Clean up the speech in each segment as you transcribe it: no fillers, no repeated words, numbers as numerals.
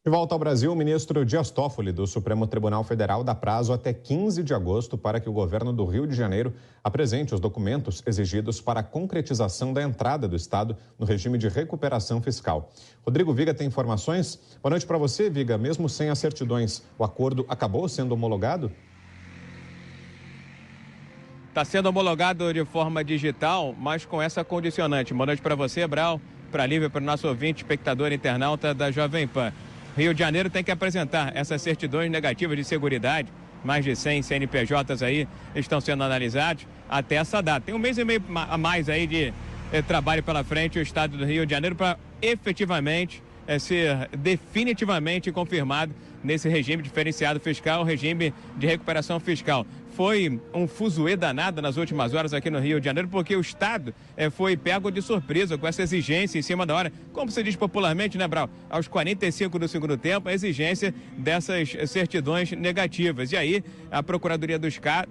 De volta ao Brasil, o ministro Dias Toffoli, do Supremo Tribunal Federal, dá prazo até 15 de agosto para que o governo do Rio de Janeiro apresente os documentos exigidos para a concretização da entrada do Estado no regime de recuperação fiscal. Rodrigo Viga tem informações. Boa noite para você, Viga. Mesmo sem as certidões, o acordo acabou sendo homologado? Está sendo homologado de forma digital, mas com essa condicionante. Boa noite para você, Brau, para a Lívia, para o nosso ouvinte, espectador internauta da Jovem Pan. Rio de Janeiro tem que apresentar essas certidões negativas de seguridade. Mais de 100 CNPJs aí estão sendo analisados até essa data. Tem um mês e meio a mais aí de trabalho pela frente o Estado do Rio de Janeiro para efetivamente ser definitivamente confirmado nesse regime diferenciado fiscal, regime de recuperação fiscal. Foi um fuzuê danado nas últimas horas aqui no Rio de Janeiro, porque o Estado foi pego de surpresa com essa exigência em cima da hora. Como se diz popularmente, né, Brau? Aos 45 do segundo tempo, a exigência dessas certidões negativas. E aí, a Procuradoria do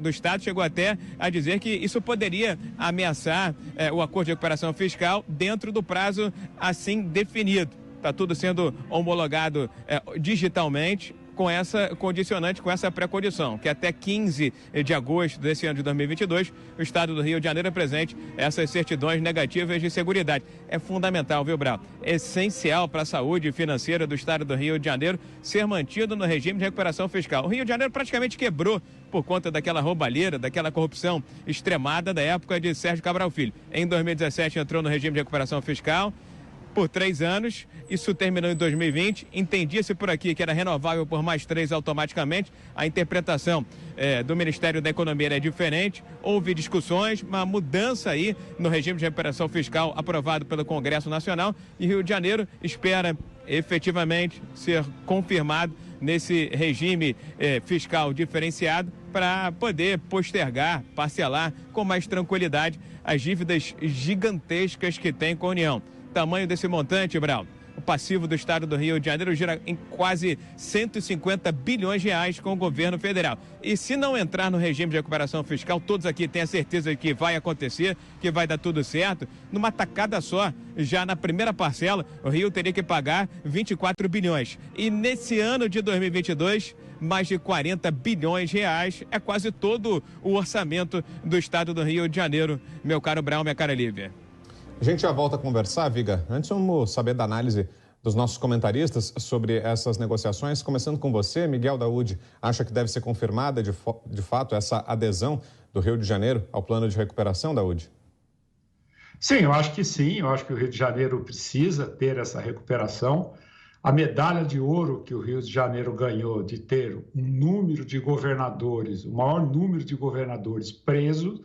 Estado chegou até a dizer que isso poderia ameaçar o acordo de recuperação fiscal dentro do prazo assim definido. Está tudo sendo homologado digitalmente, com essa condicionante, com essa pré-condição, que até 15 de agosto desse ano de 2022, o Estado do Rio de Janeiro apresente essas certidões negativas de seguridade. É fundamental, viu, Brau? É essencial para a saúde financeira do Estado do Rio de Janeiro ser mantido no regime de recuperação fiscal. O Rio de Janeiro praticamente quebrou por conta daquela roubalheira, daquela corrupção extremada da época de Sérgio Cabral Filho. Em 2017 entrou no regime de recuperação fiscal por 3 anos, isso terminou em 2020, entendia-se por aqui que era renovável por mais 3 automaticamente, a interpretação do Ministério da Economia é diferente, houve discussões, uma mudança aí no regime de recuperação fiscal aprovado pelo Congresso Nacional e Rio de Janeiro espera efetivamente ser confirmado nesse regime fiscal diferenciado para poder postergar, parcelar com mais tranquilidade as dívidas gigantescas que tem com a União. Tamanho desse montante, Brau. O passivo do Estado do Rio de Janeiro gira em quase 150 bilhões de reais com o governo federal. E se não entrar no regime de recuperação fiscal, todos aqui têm a certeza de que vai acontecer, que vai dar tudo certo, numa tacada só, já na primeira parcela, o Rio teria que pagar 24 bilhões. E nesse ano de 2022, mais de 40 bilhões de reais, é quase todo o orçamento do Estado do Rio de Janeiro. Meu caro Brau, minha cara Lívia. A gente já volta a conversar, Viga. Antes vamos saber da análise dos nossos comentaristas sobre essas negociações. Começando com você, Miguel Daúde, acha que deve ser confirmada de fato essa adesão do Rio de Janeiro ao plano de recuperação, Daúde? Sim, eu acho que sim. Eu acho que o Rio de Janeiro precisa ter essa recuperação. A medalha de ouro que o Rio de Janeiro ganhou de ter um número de governadores, o maior número de governadores presos,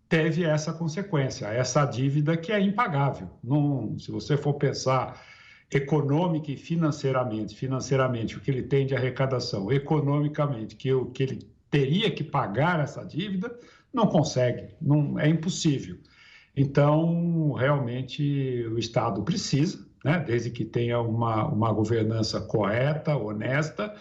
teve essa consequência, essa dívida que é impagável. Não, se você for pensar econômica e financeiramente, o que ele tem de arrecadação, economicamente, que ele teria que pagar essa dívida, não consegue, é impossível. Então, realmente, o Estado precisa, né, desde que tenha uma governança correta, honesta,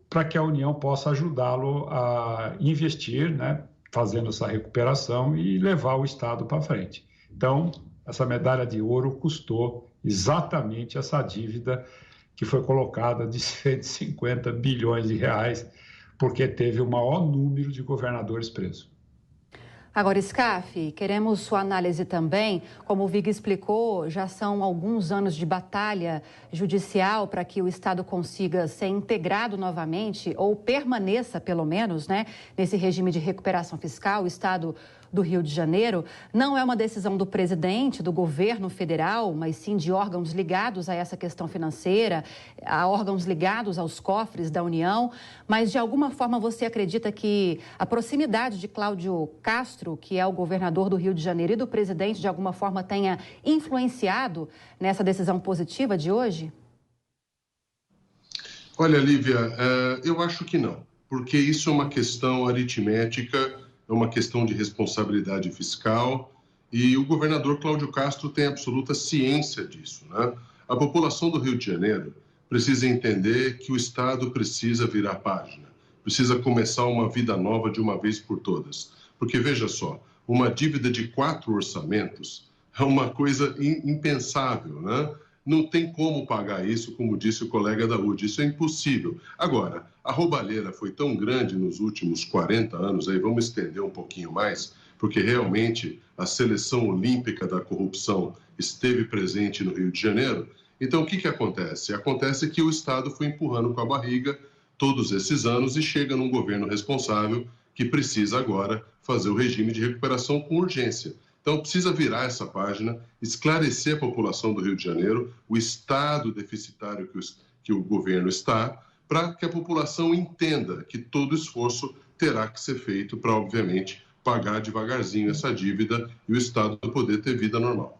para que a União possa ajudá-lo a investir, né, fazendo essa recuperação e levar o Estado para frente. Então, essa medalha de ouro custou exatamente essa dívida que foi colocada de 150 bilhões de reais, porque teve o maior número de governadores presos. Agora, Scaff, queremos sua análise também. Como o Viga explicou, já são alguns anos de batalha judicial para que o Estado consiga ser integrado novamente, ou permaneça, pelo menos, né, nesse regime de recuperação fiscal, o Estado do Rio de Janeiro. Não é uma decisão do presidente, do governo federal, mas sim de órgãos ligados a essa questão financeira, a órgãos ligados aos cofres da União. Mas, de alguma forma, você acredita que a proximidade de Cláudio Castro, que é o governador do Rio de Janeiro, e do presidente, de alguma forma, tenha influenciado nessa decisão positiva de hoje? Olha, Lívia, eu acho que não, porque isso é uma questão aritmética, é uma questão de responsabilidade fiscal e o governador Cláudio Castro tem absoluta ciência disso, né? A população do Rio de Janeiro precisa entender que o Estado precisa virar página, precisa começar uma vida nova de uma vez por todas. Porque, veja só, uma dívida de 4 orçamentos é uma coisa impensável, né? não tem como pagar isso, como disse o colega da UD, isso é impossível. Agora, a roubalheira foi tão grande nos últimos 40 anos, aí vamos estender um pouquinho mais, porque realmente a seleção olímpica da corrupção esteve presente no Rio de Janeiro. Então, o que acontece? Acontece que o Estado foi empurrando com a barriga todos esses anos e chega num governo responsável que precisa agora fazer o regime de recuperação com urgência. Então, precisa virar essa página, esclarecer a população do Rio de Janeiro, o estado deficitário que o governo está, para que a população entenda que todo esforço terá que ser feito para, obviamente, pagar devagarzinho essa dívida e o Estado poder ter vida normal.